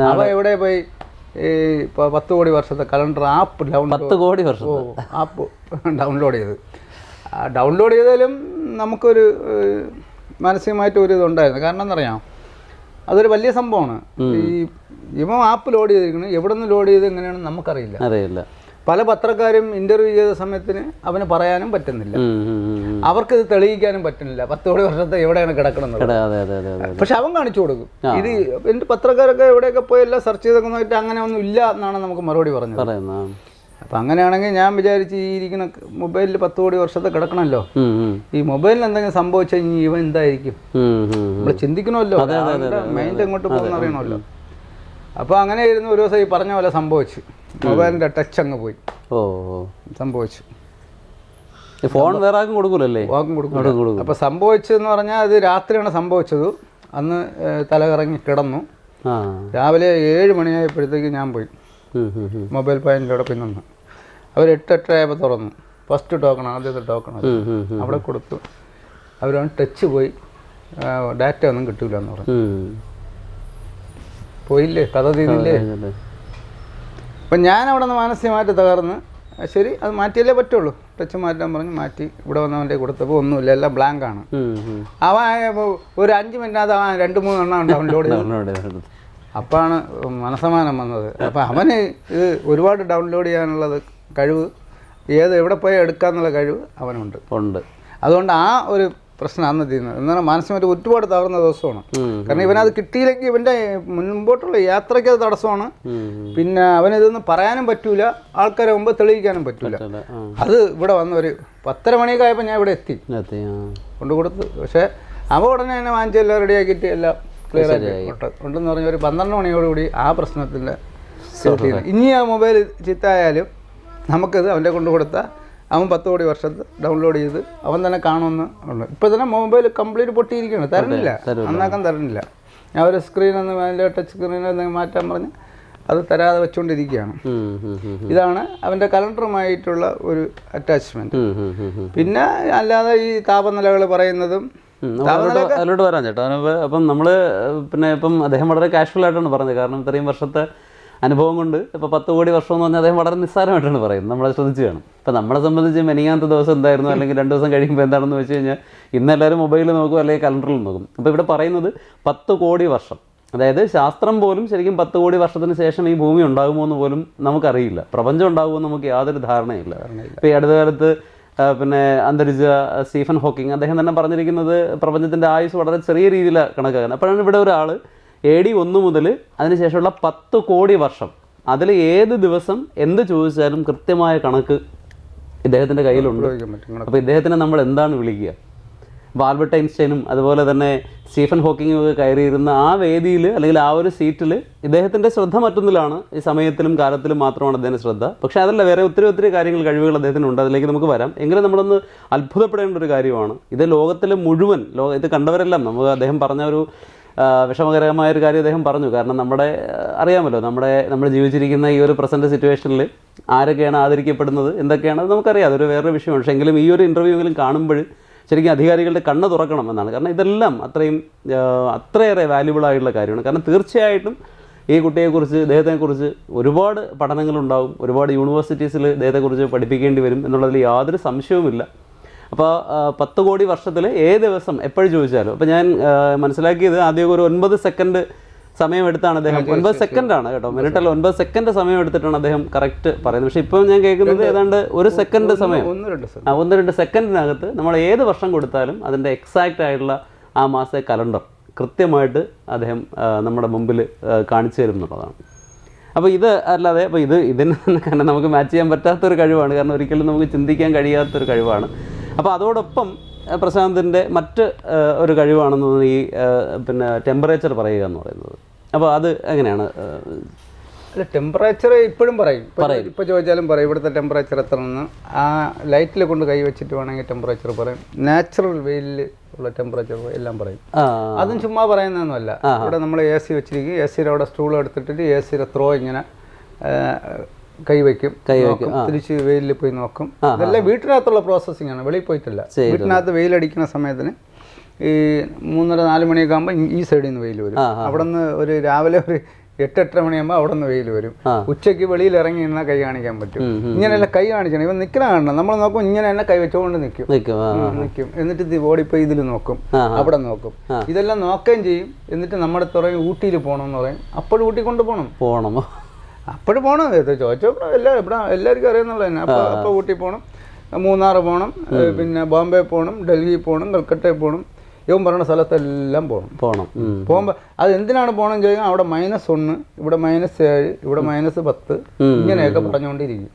അവ എവിടെ പോയി ഈ 10 കോടി വർഷത്തെ കലണ്ടർ ആപ്പ് ആപ്പ് ഡൗൺലോഡ് ചെയ്ത് ഡൗൺലോഡ് ചെയ്താലും നമുക്കൊരു മാനസികമായിട്ട് ഒരു ഇതുണ്ടായിരുന്നു. കാരണം എന്നറിയാം, അതൊരു വലിയ സംഭവമാണ്. ഇവൻ ആപ്പ് ലോഡ് ചെയ്തിരിക്കുന്നത് എവിടെ നിന്ന് ലോഡ് ചെയ്ത് എങ്ങനെയാണെന്ന് നമുക്കറിയില്ല. പല പത്രക്കാരും ഇന്റർവ്യൂ ചെയ്ത സമയത്തിന് അവന് പറയാനും പറ്റുന്നില്ല, അവർക്കിത് തെളിയിക്കാനും പറ്റുന്നില്ല 10 കോടി വർഷത്തെ എവിടെയാണ് കിടക്കണമെന്ന്. പക്ഷെ അവൻ കാണിച്ചു കൊടുക്കും. ഇത് എൻ്റെ പത്രക്കാരൊക്കെ എവിടെയൊക്കെ പോയി എല്ലാം സെർച്ച് ചെയ്തൊക്കെ നോക്കിയിട്ട് അങ്ങനെ ഒന്നും ഇല്ല എന്നാണ് നമുക്ക് മറുപടി പറഞ്ഞത്. അപ്പം അങ്ങനെയാണെങ്കിൽ ഞാൻ വിചാരിച്ച് ഈ ഇരിക്കുന്ന മൊബൈലിൽ 10 കോടി വർഷത്തെ കിടക്കണമല്ലോ, ഈ മൊബൈലിന് എന്തെങ്കിലും സംഭവിച്ചാൽ ഇനി ഇവൻ എന്തായിരിക്കും നമ്മൾ ചിന്തിക്കണമല്ലോ, മൈൻഡ് എങ്ങോട്ട് പോകുന്ന അറിയണമല്ലോ. അപ്പോൾ അങ്ങനെ ഇരുന്ന് ഒരു ദിവസം ഈ പറഞ്ഞ പോലെ സംഭവിച്ചു. മൊബൈലിൻ്റെ ടച്ച് അങ്ങ് പോയി സംഭവിച്ചു. ഫോൺ വേറെ ആർക്കും കൊടുക്കൂലല്ലേ? കൊടുക്കും. അപ്പോൾ സംഭവിച്ചതെന്ന് പറഞ്ഞാൽ അത് രാത്രിയാണ് സംഭവിച്ചത്. അന്ന് തലകറങ്ങി കിടന്നു. രാവിലെ 7 മണിയായപ്പോഴത്തേക്ക് ഞാൻ പോയി മൊബൈൽ പോയിന്റിലൂടെ പിന്നു. അവർ 8-8 ആയപ്പോൾ തുറന്നു. ഫസ്റ്റ് ടോക്കൺ, ആദ്യത്തെ ടോക്കൺ അവിടെ കൊടുത്തു. അവരാണ് ടച്ച് പോയി, ഡാറ്റ ഒന്നും കിട്ടൂല എന്ന് പറഞ്ഞു. പോയില്ലേ, കഥ തീരില്ലേ. അപ്പം ഞാൻ അവിടെ നിന്ന് മാനസികമായിട്ട് തകർന്ന്, ശരി അത് മാറ്റിയല്ലേ പറ്റുള്ളൂ, ടച്ച് മാറ്റാൻ പറഞ്ഞ് മാറ്റി. ഇവിടെ വന്നവൻ്റെ കൊടുത്തപ്പോൾ ഒന്നുമില്ല, എല്ലാം ബ്ലാങ്കാണ്. അവൻ ഒരു 5 മിനിറ്റിനകത്ത് അവൻ 2-3 എണ്ണം ഡൗൺലോഡ് ചെയ്തു. അപ്പാണ് മനസ്സമാനം വന്നത്. അപ്പോൾ അവന് ഇത് ഒരുപാട് ഡൗൺലോഡ് ചെയ്യാനുള്ളത് കഴിവ്, എവിടെ പോയി എടുക്കാന്നുള്ള കഴിവ് അവനുണ്ട്. അതുകൊണ്ട് ആ ഒരു പ്രശ്നം അന്ന് തീരുന്നത്. എന്നാൽ മാനസികമായിട്ട് ഒരുപാട് തകർന്ന ദിവസമാണ്. കാരണം ഇവനത് കിട്ടിയില്ലെങ്കിൽ ഇവൻ്റെ മുൻപോട്ടുള്ള യാത്രയ്ക്ക് അത് തടസ്സമാണ്. പിന്നെ അവനിതൊന്നും പറയാനും പറ്റൂല, ആൾക്കാരെ മുമ്പ് തെളിയിക്കാനും പറ്റൂല. അത് ഇവിടെ വന്ന ഒരു 10:30 മണിയൊക്കെ ആയപ്പോൾ ഞാൻ ഇവിടെ എത്തി കൊണ്ടു കൊടുത്ത്. പക്ഷേ അവ ഉടനെ തന്നെ വാങ്ങിച്ച് എല്ലാം റെഡിയാക്കിയിട്ട് എല്ലാം ക്ലിയർ ആക്കി ഉണ്ടെന്ന് പറഞ്ഞ ഒരു 12 മണിയോടുകൂടി ആ പ്രശ്നത്തിൻ്റെ ഇനി ആ മൊബൈൽ ചിത്തായാലും നമുക്കത് അവൻ്റെ കൊണ്ടു കൊടുത്താൽ അവൻ 10 കോടി വർഷത്ത് ഡൗൺലോഡ് ചെയ്ത് അവൻ തന്നെ കാണുമെന്ന് ഉണ്ട്. ഇപ്പോൾ തന്നെ മൊബൈൽ കംപ്ലീറ്റ് പൊട്ടിയിരിക്കുകയാണ്, തരുന്നില്ല, നന്നാക്കാൻ തരുന്നില്ല. ഞാൻ ഒരു സ്ക്രീനൊന്ന് അതിൻ്റെ ടച്ച് സ്ക്രീനൊന്ന് മാറ്റാൻ പറഞ്ഞ് അത് തരാതെ വെച്ചുകൊണ്ടിരിക്കുകയാണ്. ഇതാണ് അവൻ്റെ കലണ്ടറുമായിട്ടുള്ള ഒരു അറ്റാച്ച്മെൻറ്റ്. പിന്നെ അല്ലാതെ ഈ താപനിലകൾ പറയുന്നതും അതിലോട്ട് വരാൻ ചേട്ടാ. അപ്പം നമ്മൾ പിന്നെ ഇപ്പം അദ്ദേഹം വളരെ കാഷ്വൽ ആയിട്ടാണ് പറഞ്ഞത്. കാരണം ഇത്രയും വർഷത്തെ അനുഭവം കൊണ്ട് ഇപ്പോൾ 10 കോടി വർഷം എന്ന് പറഞ്ഞാൽ അദ്ദേഹം വളരെ നിസ്സാരമായിട്ടാണ് പറയുന്നത്. നമ്മളത് ശ്രദ്ധിച്ചു കാണും. ഇപ്പം നമ്മളെ സംബന്ധിച്ച് മെനിയാത്ത ദിവസം എന്തായിരുന്നു, അല്ലെങ്കിൽ 2 ദിവസം കഴിയുമ്പോൾ എന്താണെന്ന് വെച്ച് കഴിഞ്ഞാൽ ഇന്ന് എല്ലാവരും മൊബൈലിൽ നോക്കും, അല്ലെങ്കിൽ കലണ്ടറിൽ നോക്കും. അപ്പോൾ ഇവിടെ പറയുന്നത് 10 കോടി വർഷം, അതായത് ശാസ്ത്രം പോലും ശരിക്കും 10 കോടി വർഷത്തിന് ശേഷം ഈ ഭൂമി ഉണ്ടാകുമോ എന്ന് പോലും നമുക്കറിയില്ല. പ്രപഞ്ചം ഉണ്ടാകുമോ എന്ന് നമുക്ക് യാതൊരു ധാരണയില്ല. ഇപ്പോൾ ഈ അടുത്ത കാലത്ത് പിന്നെ അന്തരിച്ച സ്റ്റീഫൻ ഹോക്കിങ് അദ്ദേഹം തന്നെ പറഞ്ഞിരിക്കുന്നത് പ്രപഞ്ചത്തിൻ്റെ ആയുസ് വളരെ ചെറിയ രീതിയിലാണ് കണക്കാക്കുന്നത്. അപ്പോഴാണ് ഇവിടെ ഒരാൾ AD 1 മുതൽ അതിനുശേഷമുള്ള 10 കോടി വർഷം, അതിൽ ഏത് ദിവസം എന്ത് ചോദിച്ചാലും കൃത്യമായ കണക്ക് ഇദ്ദേഹത്തിൻ്റെ കയ്യിലുണ്ട്. അപ്പോൾ ഇദ്ദേഹത്തിനെ നമ്മൾ എന്താണ് വിളിക്കുക? അപ്പോൾ ആൽബർട്ട് ഐൻസ്റ്റൈനും അതുപോലെ തന്നെ സ്റ്റീഫൻ ഹോക്കിങ്ങും ഒക്കെ കയറിയിരുന്ന ആ വേദിയിൽ, അല്ലെങ്കിൽ ആ ഒരു സീറ്റിൽ ഇദ്ദേഹത്തിൻ്റെ ശ്രദ്ധ മറ്റൊന്നിലാണ്. ഈ സമയത്തിലും കാലത്തിലും മാത്രമാണ് അദ്ദേഹത്തിൻ്റെ ശ്രദ്ധ. പക്ഷേ അതല്ല, വേറെ ഒത്തിരി കാര്യങ്ങൾ, കഴിവുകൾ അദ്ദേഹത്തിനുണ്ട്. അതിലേക്ക് നമുക്ക് വരാം. എങ്കിലും നമ്മളൊന്ന് അത്ഭുതപ്പെടേണ്ട ഒരു കാര്യമാണ്. ഇത് ലോകത്തിലെ മുഴുവൻ ഇത് കണ്ടവരെല്ലാം, നമുക്ക് അദ്ദേഹം പറഞ്ഞ ഒരു വിഷമകരമായൊരു കാര്യം അദ്ദേഹം പറഞ്ഞു. കാരണം അറിയാമല്ലോ, നമ്മൾ ജീവിച്ചിരിക്കുന്ന ഈ ഒരു പ്രസൻറ്റ് സിറ്റുവേഷനിൽ ആരൊക്കെയാണ് ആദരിക്കപ്പെടുന്നത്, എന്തൊക്കെയാണ്, അത് നമുക്കറിയാം. അതൊരു വേറൊരു വിഷയമാണ്. പക്ഷേ എങ്കിലും ഈ ഒരു ഇൻ്റർവ്യൂവിലും കാണുമ്പോൾ ശരിക്കും അധികാരികളുടെ കണ്ണ് തുറക്കണം എന്നാണ്. കാരണം ഇതെല്ലാം അത്രയേറെ വാല്യുബിളായിട്ടുള്ള കാര്യമാണ്. കാരണം തീർച്ചയായിട്ടും ഈ കുട്ടിയെക്കുറിച്ച്, ഇദ്ദേഹത്തെക്കുറിച്ച് ഒരുപാട് പഠനങ്ങളുണ്ടാവും, ഒരുപാട് യൂണിവേഴ്സിറ്റീസിൽ ഇദ്ദേഹത്തെക്കുറിച്ച് പഠിപ്പിക്കേണ്ടി വരും എന്നുള്ളതിൽ യാതൊരു സംശയവുമില്ല. അപ്പോൾ 10 കോടി വർഷത്തിൽ ഏത് ദിവസം എപ്പോഴും ചോദിച്ചാലും, അപ്പോൾ ഞാൻ മനസ്സിലാക്കിയത് ആദ്യം ഒരു 9 സെക്കൻഡ് സമയമെടുത്താണ് അദ്ദേഹം, 9 സെക്കൻഡാണ് കേട്ടോ, മിനിറ്റല്ല, 9 സെക്കൻഡ് സമയം എടുത്തിട്ടാണ് അദ്ദേഹം കറക്റ്റ് പറയുന്നത്. പക്ഷേ ഇപ്പോൾ ഞാൻ കേൾക്കുന്നത് ഏതാണ്ട് 1 സെക്കൻഡ് സമയം, 1-2 സെക്കൻഡിനകത്ത് നമ്മൾ ഏത് വർഷം കൊടുത്താലും അതിൻ്റെ എക്സാക്റ്റ് ആയിട്ടുള്ള ആ മാസത്തെ കലണ്ടർ കൃത്യമായിട്ട് അദ്ദേഹം നമ്മുടെ മുമ്പിൽ കാണിച്ചു തരും എന്നുള്ളതാണ്. അപ്പോൾ ഇത് അല്ലാതെ, അപ്പോൾ ഇതിന് തന്നെ നമുക്ക് മാച്ച് ചെയ്യാൻ പറ്റാത്തൊരു കഴിവാണ്. കാരണം ഒരിക്കലും നമുക്ക് ചിന്തിക്കാൻ കഴിയാത്തൊരു കഴിവാണ്. അപ്പോൾ അതോടൊപ്പം പ്രശാന്തിൻ്റെ മറ്റ് ഒരു കഴിവാണെന്ന് തോന്നുന്നു ഈ പിന്നെ ടെമ്പറേച്ചർ പറയുക എന്ന് പറയുന്നത്. അപ്പോൾ അത് എങ്ങനെയാണ്? അല്ല, ടെമ്പറേച്ചർ ഇപ്പോഴും പറയും. ഇപ്പോൾ ചോദിച്ചാലും പറയും ഇവിടുത്തെ ടെമ്പറേച്ചർ എത്ര എന്ന്. ആ ലൈറ്റിൽ കൊണ്ട് കൈ വെച്ചിട്ട് വേണമെങ്കിൽ ടെമ്പറേച്ചർ പറയും. നാച്ചുറൽ വെയിലിൽ ഉള്ള ടെമ്പറേച്ചർ എല്ലാം പറയും. അതും ചുമ്മാ പറയുന്നതൊന്നുമല്ല. ഇവിടെ നമ്മൾ AC വെച്ചിരിക്കും. AC-യുടെ അവിടെ സ്റ്റൂൾ എടുത്തിട്ട് AC-യുടെ ത്രോ ഇങ്ങനെ കൈവയ്ക്കും, തിരിച്ച് വെയിലിൽ പോയി നോക്കും. ഇതെല്ലാം വീട്ടിനകത്തുള്ള പ്രോസസ്സിംഗ് ആണ്, വെളിയിൽ പോയിട്ടില്ല. വീട്ടിനകത്ത് വെയിലടിക്കുന്ന സമയത്തിന് ഈ 3:30-4 മണിയൊക്കെ ആകുമ്പോൾ ഈ സൈഡിൽ നിന്ന് വെയിൽ വരും. അവിടെ നിന്ന് ഒരു രാവിലെ ഒരു 8-8:30 മണിയാകുമ്പോൾ അവിടെ നിന്ന് വെയിൽ വരും. ഉച്ചയ്ക്ക് വെളിയിൽ ഇറങ്ങി നിന്നാൽ കൈ കാണിക്കാൻ പറ്റും. ഇങ്ങനെയല്ല കൈ കാണിക്കണം. ഇവൻ നിൽക്കണ കാണണം. നമ്മൾ നോക്കും, ഇങ്ങനെ തന്നെ കൈ വെച്ചുകൊണ്ട് നിൽക്കും. എന്നിട്ട് ഓടിപ്പോയി ഇതിൽ നോക്കും, അവിടെ നോക്കും. ഇതെല്ലാം നോക്കുകയും ചെയ്യും. എന്നിട്ട് നമ്മുടെ പറയും ഊട്ടിയിൽ പോകണമെന്ന് പറയും. അപ്പോഴും ഊട്ടി കൊണ്ടുപോകണം. അപ്പോഴും പോകണം. ചോദിച്ചപ്പോൾ എല്ലാവർക്കും അറിയുന്നുള്ള തന്നെ. അപ്പോൾ ഊട്ടി പോകണം, മൂന്നാർ പോകണം, പിന്നെ ബോംബെ പോകണം, ഡൽഹി പോകണം, കൽക്കട്ടയിൽ പോകണം. ഇവൻ പറയുന്ന സ്ഥലത്തെല്ലാം പോകുമ്പോൾ അത് എന്തിനാണ് പോകണം ചോദിക്കാൻ, അവിടെ -1, ഇവിടെ -7, ഇവിടെ -10 ഇങ്ങനെയൊക്കെ പറഞ്ഞുകൊണ്ടിരിക്കും.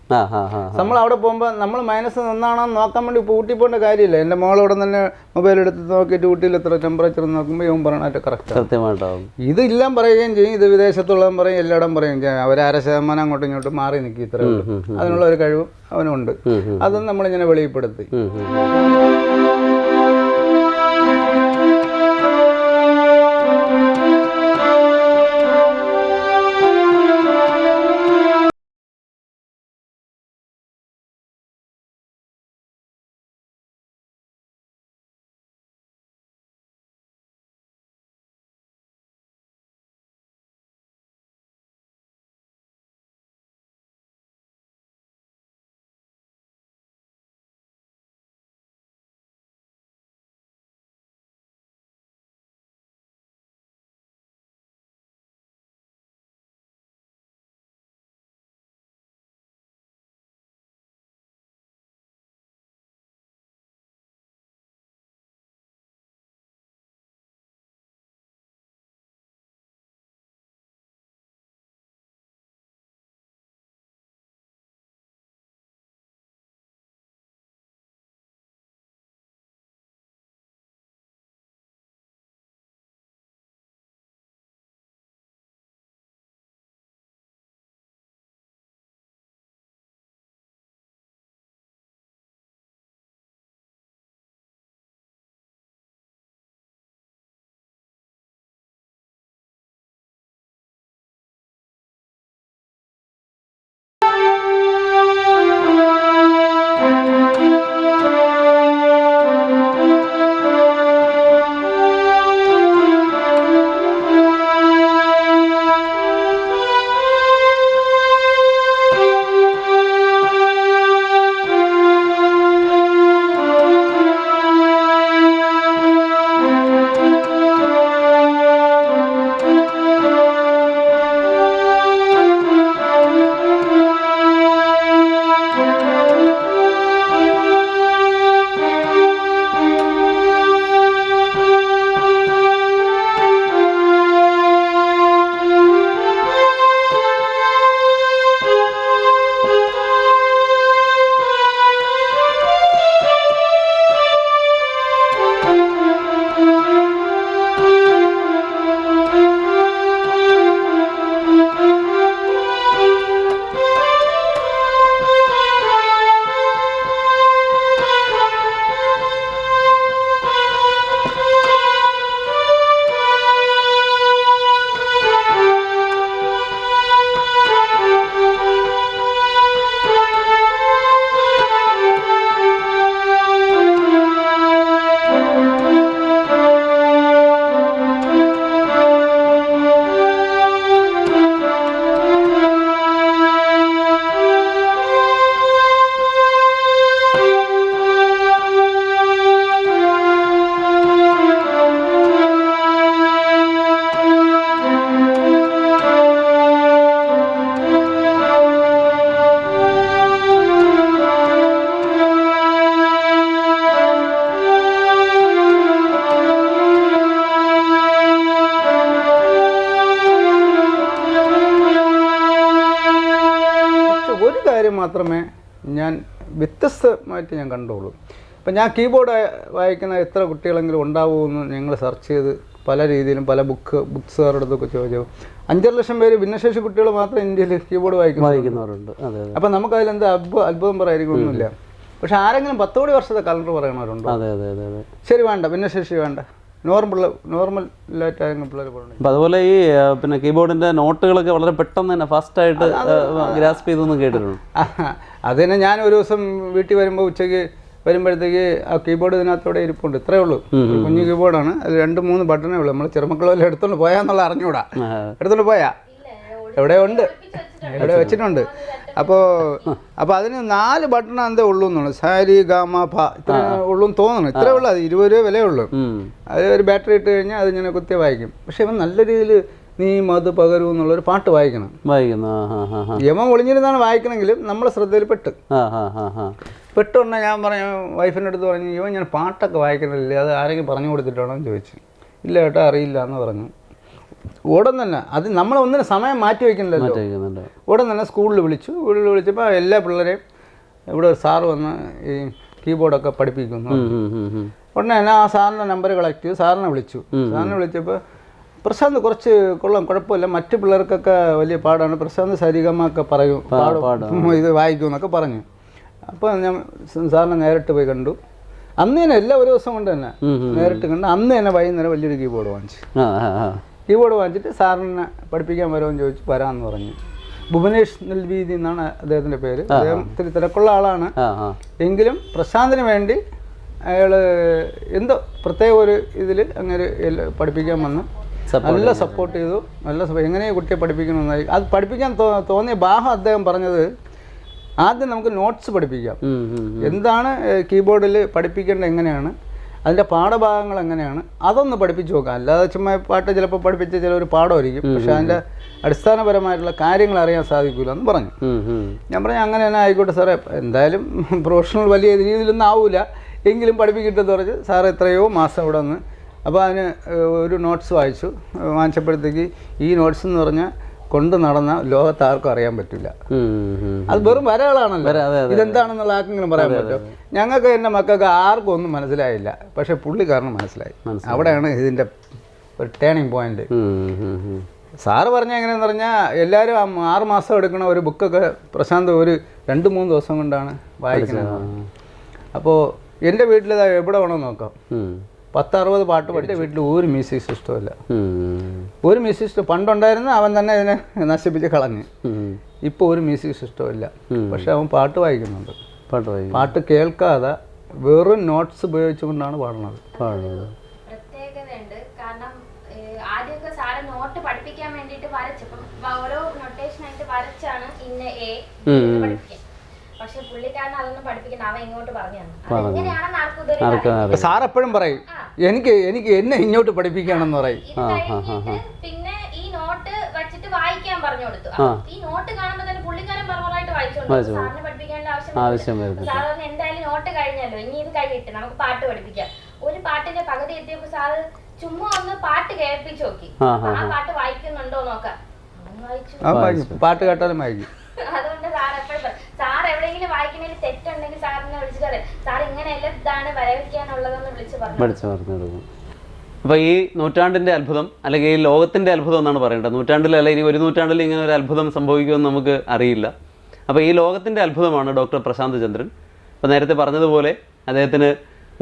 നമ്മൾ അവിടെ പോകുമ്പോൾ നമ്മൾ -1 നോക്കാൻ വേണ്ടി ഇപ്പോൾ ഊട്ടി പോകേണ്ട കാര്യമില്ല. എൻ്റെ മോളോടെ തന്നെ മൊബൈൽ എടുത്ത് നോക്കിയിട്ട് ഊട്ടിയിൽ എത്ര ടെമ്പറേച്ചർ നോക്കുമ്പോൾ ഇവൻ പറയണായിട്ട് കറക്റ്റാവും. ഇതെല്ലാം പറയുകയും ചെയ്യും. ഇത് വിദേശത്തുള്ളവൻ പറയും, എല്ലായിടം പറയും. അവർ 1/2% അങ്ങോട്ടും ഇങ്ങോട്ടും മാറി നിൽക്കും. ഇത്രയേ ഉള്ളൂ. അതിനുള്ള ഒരു കഴിവും അവനുണ്ട്. അതും നമ്മളിങ്ങനെ വെളിപ്പെടുത്തി. ഒരു കാര്യം മാത്രമേ ഞാൻ വ്യത്യസ്തമായിട്ട് ഞാൻ കണ്ടുള്ളൂ. ഇപ്പം ഞാൻ കീബോർഡ് വായിക്കുന്ന എത്ര കുട്ടികളെങ്കിലും ഉണ്ടാവുമെന്ന് ഞങ്ങൾ സെർച്ച് ചെയ്ത് പല രീതിയിലും പല ബുക്സുകാരുടെ അടുത്തൊക്കെ ചോദിച്ചു. 5.5 ലക്ഷം പേര് ഭിന്നശേഷി കുട്ടികൾ മാത്രം ഇന്ത്യയിൽ കീബോർഡ് വായിക്കുന്നവരുണ്ട്. അപ്പം നമുക്കതിലെന്ത് അത്ഭുതം പറയാതിരിക്കൊന്നുമില്ല. പക്ഷെ ആരെങ്കിലും 10 കോടി വർഷത്തെ കലണ്ടർ പറയണവരുണ്ടോ? ശരി, വേണ്ട, ഭിന്നശേഷി വേണ്ട, നോർമലായിട്ടായിരുന്നു പിള്ളേർ പറയുന്നത്. അപ്പം അതുപോലെ ഈ പിന്നെ കീബോർഡിൻ്റെ നോട്ടുകളൊക്കെ വളരെ പെട്ടെന്ന് തന്നെ ഫാസ്റ്റായിട്ട് ഗ്രാസ്പ് ചെയ്തൊന്നും കേട്ടിട്ടുണ്ട്. അതിനെ ഞാൻ ഒരു ദിവസം വീട്ടിൽ വരുമ്പോൾ ഉച്ചയ്ക്ക് വരുമ്പോഴത്തേക്ക് ആ കീബോർഡ് ഇതിനകത്തോടെ ഇരിപ്പുണ്ട്. ഇത്രേ ഉള്ളൂ, കുഞ്ഞു കീബോർഡാണ്. അത് 2-3 ബട്ടണേ ഉള്ളൂ. നമ്മൾ ചെറുമക്കളെല്ലാം എടുത്തോണ്ട് പോയാന്നുള്ള അറിഞ്ഞൂടാ. എടുത്തോണ്ട് പോയാ എവിടെ ഉണ്ട്, എവിടെ വെച്ചിട്ടുണ്ട്. അപ്പോൾ അതിന് 4 ബട്ടൺ എന്തേ ഉള്ളൂ എന്നുള്ളൂ. സാരി ഗാമ ഫ ഇത്ര ഉള്ളൂ എന്ന് തോന്നുന്നു. ഇത്രേ ഉള്ളൂ. അത് 20 രൂപ വിലയുള്ളൂ. അത് ഒരു ബാറ്ററി ഇട്ട് കഴിഞ്ഞാൽ അത് ഇങ്ങനെ കുത്തി വായിക്കും. പക്ഷെ ഇവൻ നല്ല രീതിയിൽ നീ മത് പകരൂ എന്നുള്ളൊരു പാട്ട് വായിക്കണം. യമം ഒളിഞ്ഞിരുന്നാണ് വായിക്കണമെങ്കിലും നമ്മളെ ശ്രദ്ധയിൽ പെട്ടുകൊണ്ട് ഞാൻ പറഞ്ഞു, വൈഫിൻ്റെ അടുത്ത് പറഞ്ഞു, ഇവൻ ഞാൻ പാട്ടൊക്കെ വായിക്കണില്ലേ, അത് ആരെങ്കിലും പറഞ്ഞു കൊടുത്തിട്ടാണോ എന്ന് ചോദിച്ചു. ഇല്ല ഏട്ടാ, അറിയില്ല എന്ന് പറഞ്ഞു. ഉടൻ തന്നെ അത് നമ്മളൊന്നിനും സമയം മാറ്റി വയ്ക്കുന്നില്ലല്ലോ. ഉടൻ തന്നെ സ്കൂളിൽ വിളിച്ചപ്പോൾ എല്ലാ പിള്ളേരെയും ഇവിടെ ഒരു സാറ് വന്ന് ഈ കീബോർഡൊക്കെ പഠിപ്പിക്കുന്നു. ഉടനെ തന്നെ ആ സാറിൻ്റെ നമ്പർ കളക്ട് ചെയ്തു, സാറിനെ വിളിച്ചപ്പോൾ പ്രശാന്ത് കുറച്ച് കൊള്ളാം, കുഴപ്പമില്ല, മറ്റു പിള്ളേർക്കൊക്കെ വലിയ പാടാണ്, പ്രശാന്ത് സരിഗമൊക്കെ പറയും, ഇത് വായിക്കും എന്നൊക്കെ പറഞ്ഞു. അപ്പോൾ ഞാൻ സാറിനെ നേരിട്ട് പോയി കണ്ടു. അന്ന് തന്നെ ഒരു ദിവസം കൊണ്ട് തന്നെ നേരിട്ട് കണ്ട് അന്ന് തന്നെ വൈകുന്നേരം വലിയൊരു കീബോർഡ് വാങ്ങിച്ചിട്ട് സാറിനെ പഠിപ്പിക്കാൻ വരുമെന്ന് ചോദിച്ചു. വരാമെന്ന് പറഞ്ഞു. ഭുവനേഷ് നെൽവീതി എന്നാണ് അദ്ദേഹത്തിൻ്റെ പേര്. അദ്ദേഹം ഇത്തിരി തിരക്കുള്ള ആളാണ്. എങ്കിലും പ്രശാന്തിന് വേണ്ടി അയാൾ എന്തോ പ്രത്യേക ഒരു ഇതിൽ അങ്ങനെ പഠിപ്പിക്കാൻ വന്ന് നല്ല സപ്പോർട്ട് ചെയ്തു. എങ്ങനെയാണ് കുട്ടിയെ പഠിപ്പിക്കണമെന്നായി. അത് പഠിപ്പിക്കാൻ തോന്നിയ ഭാഗം അദ്ദേഹം പറഞ്ഞത്, ആദ്യം നമുക്ക് നോട്ട്സ് പഠിപ്പിക്കാം, എന്താണ് കീബോർഡിൽ പഠിപ്പിക്കേണ്ടത്, എങ്ങനെയാണ് അതിൻ്റെ പാഠഭാഗങ്ങൾ എങ്ങനെയാണ്, അതൊന്ന് പഠിപ്പിച്ച് നോക്കാം. അല്ലാതെ ചുമ്മാ പാട്ട് ചിലപ്പോൾ പഠിപ്പിച്ച് ചിലർ പാഠമായിരിക്കും, പക്ഷെ അതിൻ്റെ അടിസ്ഥാനപരമായിട്ടുള്ള കാര്യങ്ങൾ അറിയാൻ സാധിക്കില്ല എന്ന് പറഞ്ഞു. ഞാൻ പറഞ്ഞു അങ്ങനെ തന്നെ ആയിക്കോട്ടെ സാറേ, എന്തായാലും പ്രൊഫഷണൽ വലിയ രീതിയിലൊന്നും ആവില്ല, എങ്കിലും പഠിപ്പിക്കിട്ടെന്ന് പറഞ്ഞ് സാറ് എത്രയോ മാസം ഇവിടെ വന്ന്. അപ്പോൾ അതിന് ഒരു നോട്ട്സ് വാങ്ങിച്ചപ്പോഴത്തേക്ക് ഈ നോട്ട്സ് എന്ന് പറഞ്ഞാൽ കൊണ്ട് നടന്ന ലോകത്ത് ആർക്കും അറിയാൻ പറ്റില്ല. അത് വെറും വരകളാണല്ലോ, ഇതെന്താണെന്നുള്ള ആർക്കെങ്കിലും പറയാൻ പറ്റുമോ? ഞങ്ങൾക്ക് എൻ്റെ മക്കൾക്ക് ആർക്കും ഒന്നും മനസ്സിലായില്ല, പക്ഷെ പുള്ളിക്കാരന് മനസ്സിലായി. അവിടെയാണ് ഇതിൻ്റെ ഒരു ടേണിംഗ് പോയിന്റ്. സാറ് പറഞ്ഞ എങ്ങനെയാന്ന് പറഞ്ഞാൽ എല്ലാവരും 6 മാസം എടുക്കണ ഒരു ബുക്കൊക്കെ പ്രശാന്ത് ഒരു 2-3 ദിവസം കൊണ്ടാണ് വായിക്കുന്നത്. അപ്പോൾ എൻ്റെ വീട്ടിൽ എവിടെ വേണമെന്ന് നോക്കാം, 10-60 പാട്ട് പഠിച്ച വീട്ടിൽ ഒരു മ്യൂസിക് സിസ്റ്റം ഇല്ല. ഒരു മ്യൂസിക് സിസ്റ്റം പണ്ടുണ്ടായിരുന്ന അവൻ തന്നെ ഇതിനെ നശിപ്പിച്ച് കളഞ്ഞ്. ഇപ്പോൾ ഒരു മ്യൂസിക് സിസ്റ്റം ഇല്ല, പക്ഷെ അവൻ പാട്ട് വായിക്കുന്നുണ്ട്. പാട്ട് കേൾക്കാതെ വെറും നോട്ട്സ് ഉപയോഗിച്ചുകൊണ്ടാണ് പാടുന്നത്. പ്രത്യേകതയുണ്ട്. കാരണം ആദ്യമൊക്കെ സാറ് നോട്ട് പഠിപ്പിക്കാൻ വേണ്ടിയിട്ട് വരച്ചപ്പം ഓരോ നൊട്ടേഷനായിട്ട് വരച്ചാണ് ഇന്ന എ പഠിപ്പിക്കാൻ. പക്ഷെ പുള്ളിക്കാരൻ അതൊന്നും പഠിപ്പിക്കണം, അവൻ ഇങ്ങോട്ട് പറഞ്ഞു തന്നു. എങ്ങനെയാണെന്ന് ആർക്കും ഇതുവരെ സാർ എപ്പോഴും പറയും, എനിക്ക് എന്നെ ഇങ്ങോട്ട് പഠിപ്പിക്കുകയാണെന്ന് പറയും. പിന്നെ ഈ നോട്ട് വെച്ചിട്ട് വായിക്കാൻ പറഞ്ഞു കൊടുത്തു. ഈ നോട്ട് കാണുമ്പോൾ തന്നെ പുള്ളിക്കാരൻ പറഞ്ഞായിട്ട് വായിച്ചോണ്ട് സാറിന് പഠിപ്പിക്കേണ്ട ആവശ്യം. സാധാരണ എന്തായാലും നോട്ട് കഴിഞ്ഞല്ലോ, ഇനി ഇത് കഴിയിട്ട് നമുക്ക് പാട്ട് പഠിപ്പിക്കാം. ഒരു പാട്ടിന്റെ പകുതി എത്തിയപ്പോ സാറ് ചുമ്മാ ഒന്ന് പാട്ട് കേൾപ്പിച്ചു നോക്കി, ആ പാട്ട് വായിക്കുന്നുണ്ടോ നോക്കാം. പാട്ട് കേട്ടാലും വായിക്കും. അതുകൊണ്ട് സാർ എപ്പോഴും സാർ എവിടെയെങ്കിലും വായിക്കുന്നതിൽ തെറ്റുണ്ടെങ്കിൽ സാറിനെ വിളിച്ചു പറയും, സാർ ഇങ്ങനെയല്ല ഇതാണ് വരയ്ക്കാനുള്ളതെന്ന് വിളിച്ചു പറഞ്ഞു. അപ്പോൾ ഈ നൂറ്റാണ്ടിൻ്റെ അത്ഭുതം അല്ലെങ്കിൽ ഈ ലോകത്തിൻ്റെ അത്ഭുതം എന്നാണ് പറയേണ്ടത്. നൂറ്റാണ്ടിൽ അല്ലെങ്കിൽ ഇനി ഒരു നൂറ്റാണ്ടിൽ ഇങ്ങനെ ഒരു അത്ഭുതം സംഭവിക്കുമെന്ന് നമുക്ക് അറിയില്ല. അപ്പോൾ ഈ ലോകത്തിൻ്റെ അത്ഭുതമാണ് ഡോക്ടർ പ്രശാന്ത് ചന്ദ്രൻ. അപ്പോൾ നേരത്തെ പറഞ്ഞതുപോലെ അദ്ദേഹത്തിന്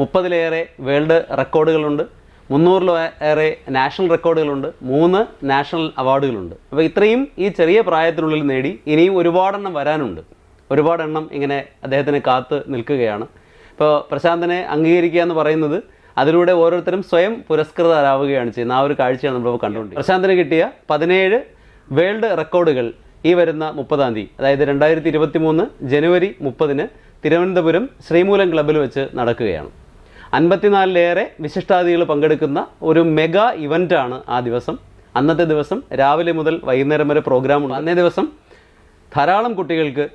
30-ലേറെ വേൾഡ് റെക്കോർഡുകളുണ്ട്, 300-ലേറെ നാഷണൽ റെക്കോർഡുകളുണ്ട്, 3 നാഷണൽ അവാർഡുകളുണ്ട്. അപ്പോൾ ഇത്രയും ഈ ചെറിയ പ്രായത്തിനുള്ളിൽ നേടി ഇനിയും ഒരുപാടെണ്ണം വരാനുണ്ട്. ഒരുപാടെണ്ണം ഇങ്ങനെ അദ്ദേഹത്തിന് കാത്ത് നിൽക്കുകയാണ്. ഇപ്പോൾ പ്രശാന്തിനെ അംഗീകരിക്കുക എന്ന് പറയുന്നത് അതിലൂടെ ഓരോരുത്തരും സ്വയം പുരസ്കൃതരാവുകയാണ് ചെയ്യുന്നത്. ആ ഒരു കാഴ്ചയാണ് നമ്മളിപ്പോൾ കണ്ടുകൊണ്ടിരിക്കുന്നത്. പ്രശാന്തിന് കിട്ടിയ 17 വേൾഡ് റെക്കോർഡുകൾ ഈ വരുന്ന 30-ാം തീയതി, അതായത് 2023 ജനുവരി 30-ന് തിരുവനന്തപുരം ശ്രീമൂലം ക്ലബ്ബിൽ വെച്ച് നടക്കുകയാണ്. 54-ലേറെ വിശിഷ്ടാതിഥികൾ പങ്കെടുക്കുന്ന ഒരു മെഗാ ഇവൻ്റാണ് ആ ദിവസം. അന്നത്തെ ദിവസം രാവിലെ മുതൽ വൈകുന്നേരം വരെ പ്രോഗ്രാമുണ്ട്. അന്നേ ദിവസം ധാരാളം കുട്ടികൾക്ക്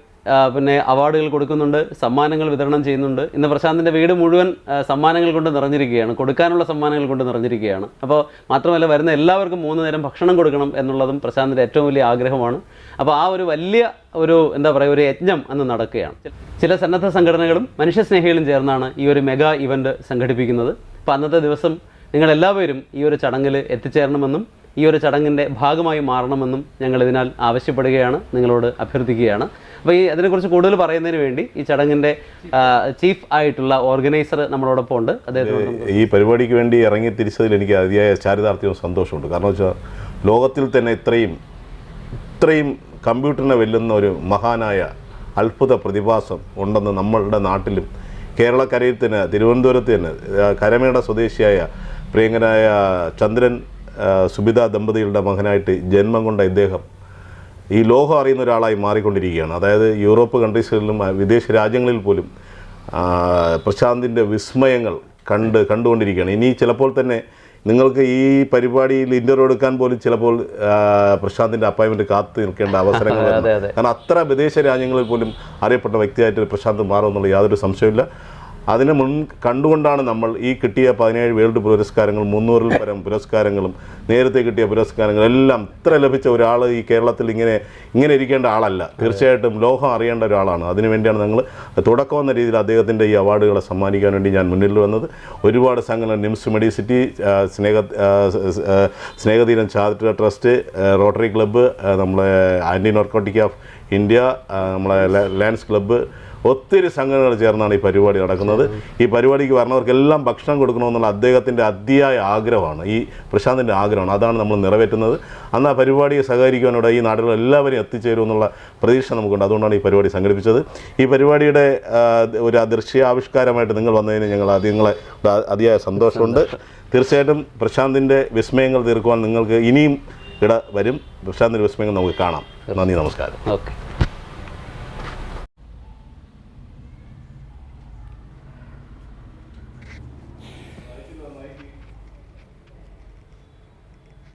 പിന്നെ അവാർഡുകൾ കൊടുക്കുന്നുണ്ട്, സമ്മാനങ്ങൾ വിതരണം ചെയ്യുന്നുണ്ട്. ഇന്ന് പ്രശാന്തിൻ്റെ വീട് മുഴുവൻ സമ്മാനങ്ങൾ കൊണ്ട് നിറഞ്ഞിരിക്കുകയാണ്, കൊടുക്കാനുള്ള സമ്മാനങ്ങൾ കൊണ്ട് നിറഞ്ഞിരിക്കുകയാണ്. അപ്പോൾ മാത്രമല്ല വരുന്ന എല്ലാവർക്കും 3 നേരം ഭക്ഷണം കൊടുക്കണം എന്നുള്ളതും പ്രശാന്തിൻ്റെ ഏറ്റവും വലിയ ആഗ്രഹമാണ്. അപ്പോൾ ആ ഒരു വലിയ എന്താ പറയുക, ഒരു യജ്ഞം അന്ന് നടക്കുകയാണ്. ചില സന്നദ്ധ സംഘടനകളും മനുഷ്യസ്നേഹികളും ചേർന്നാണ് ഈ ഒരു മെഗാ ഇവൻ്റ് സംഘടിപ്പിക്കുന്നത്. അപ്പോൾ അന്നത്തെ ദിവസം നിങ്ങളെല്ലാവരും ഈ ഒരു ചടങ്ങിൽ എത്തിച്ചേരണമെന്നും ഈ ഒരു ചടങ്ങിൻ്റെ ഭാഗമായി മാറണമെന്നും ഞങ്ങളിതിനാൽ ആവശ്യപ്പെടുകയാണ്, നിങ്ങളോട് അഭ്യർത്ഥിക്കുകയാണ്. അപ്പോൾ അതിനെക്കുറിച്ച് കൂടുതൽ പറയുന്നതിന് വേണ്ടി ഈ ചടങ്ങിൻ്റെ ചീഫ് ആയിട്ടുള്ള ഓർഗനൈസർ നമ്മളോടൊപ്പം ഉണ്ട്. അദ്ദേഹത്തോട് ഈ പരിപാടിക്ക് വേണ്ടി ഇറങ്ങി തിരിച്ചതിൽ എനിക്ക് അതിയായ ചാരിതാർത്ഥ്യവും സന്തോഷമുണ്ട്. കാരണം വെച്ചാൽ ലോകത്തിൽ തന്നെ ഇത്രയും കമ്പ്യൂട്ടറിനെ വെല്ലുന്ന ഒരു മഹാനായ അത്ഭുത പ്രതിഭാസം ഉണ്ടെന്ന് നമ്മളുടെ നാട്ടിലും കേരളക്കരയിൽ തന്നെ തിരുവനന്തപുരത്ത് തന്നെ കരമേട സ്വദേശിയായ പ്രിയങ്കനായ ചന്ദ്രൻ സുബിത ദമ്പതികളുടെ മകനായിട്ട് ജന്മം കൊണ്ട ഇദ്ദേഹം ഈ ലോകം അറിയുന്ന ഒരാളായി മാറിക്കൊണ്ടിരിക്കുകയാണ്. അതായത് യൂറോപ്പ് കൺട്രീസുകളിലും വിദേശ രാജ്യങ്ങളിൽ പോലും പ്രശാന്തിൻ്റെ വിസ്മയങ്ങൾ കണ്ടുകൊണ്ടിരിക്കുകയാണ്. ഇനി ചിലപ്പോൾ തന്നെ നിങ്ങൾക്ക് ഈ പരിപാടിയിൽ ഇൻ്റർവ്യൂ എടുക്കാൻ പോലും ചിലപ്പോൾ പ്രശാന്തിൻ്റെ അപ്പോയിൻമെൻറ്റ് കാത്തു നിൽക്കേണ്ട അവസരങ്ങൾ, കാരണം അത്ര വിദേശ രാജ്യങ്ങളിൽ പോലും അറിയപ്പെട്ട വ്യക്തിയായിട്ട് പ്രശാന്ത് മാറുമെന്നുള്ള യാതൊരു സംശയമില്ല. അതിന് കണ്ടുകൊണ്ടാണ് നമ്മൾ ഈ കിട്ടിയ 17 വേൾഡ് പുരസ്കാരങ്ങളും 300-ൽ പരം പുരസ്കാരങ്ങളും നേരത്തെ കിട്ടിയ പുരസ്കാരങ്ങളെല്ലാം ഇത്ര ലഭിച്ച ഒരാൾ ഈ കേരളത്തിൽ ഇങ്ങനെ ഇരിക്കേണ്ട ആളല്ല. തീർച്ചയായിട്ടും ലോകം അറിയേണ്ട ഒരാളാണ്. അതിനുവേണ്ടിയാണ് ഞങ്ങൾ തുടക്കം എന്ന രീതിയിൽ അദ്ദേഹത്തിൻ്റെ ഈ അവാർഡുകളെ സമ്മാനിക്കാൻ വേണ്ടി ഞാൻ മുന്നിൽ വന്നത്. ഒരുപാട് സംഘടന, നിംസ് മെഡിസിറ്റി, സ്നേഹതീരം ചാരിറ്റബിൾ ട്രസ്റ്റ്, റോട്ടറി ക്ലബ്ബ്, നമ്മളെ ആൻറ്റി നാർക്കോട്ടിക് ഓഫ് ഇന്ത്യ, നമ്മളെ ലയൺസ് ക്ലബ്ബ്, ഒത്തിരി സംഘടനകൾ ചേർന്നാണ് ഈ പരിപാടി നടക്കുന്നത്. ഈ പരിപാടിക്ക് വരണവർക്കെല്ലാം ഭക്ഷണം കൊടുക്കണമെന്നുള്ള അദ്ദേഹത്തിൻ്റെ അതിയായ ആഗ്രഹമാണ്, ഈ പ്രശാന്തിൻ്റെ ആഗ്രഹമാണ്. അതാണ് നമ്മൾ നിറവേറ്റുന്നത്. അന്ന് ആ പരിപാടിയെ സഹകരിക്കാനോടെ ഈ നാടുകളിൽ എല്ലാവരും എത്തിച്ചേരുമെന്നുള്ള പ്രതീക്ഷ നമുക്കുണ്ട്. അതുകൊണ്ടാണ് ഈ പരിപാടി സംഘടിപ്പിച്ചത്. ഈ പരിപാടിയുടെ ഒരു ദൃശ്യാവിഷ്കാരമായിട്ട് നിങ്ങൾ വന്നതിന് നിങ്ങളെ അതിയായ സന്തോഷമുണ്ട്. തീർച്ചയായിട്ടും പ്രശാന്തിൻ്റെ വിസ്മയങ്ങൾ തീർക്കുവാൻ നിങ്ങൾക്ക് ഇനിയും വരും. പ്രശാന്തിൻ്റെ വിസ്മയങ്ങൾ നമുക്ക് കാണാം. നന്ദി, നമസ്കാരം. ഓക്കെ.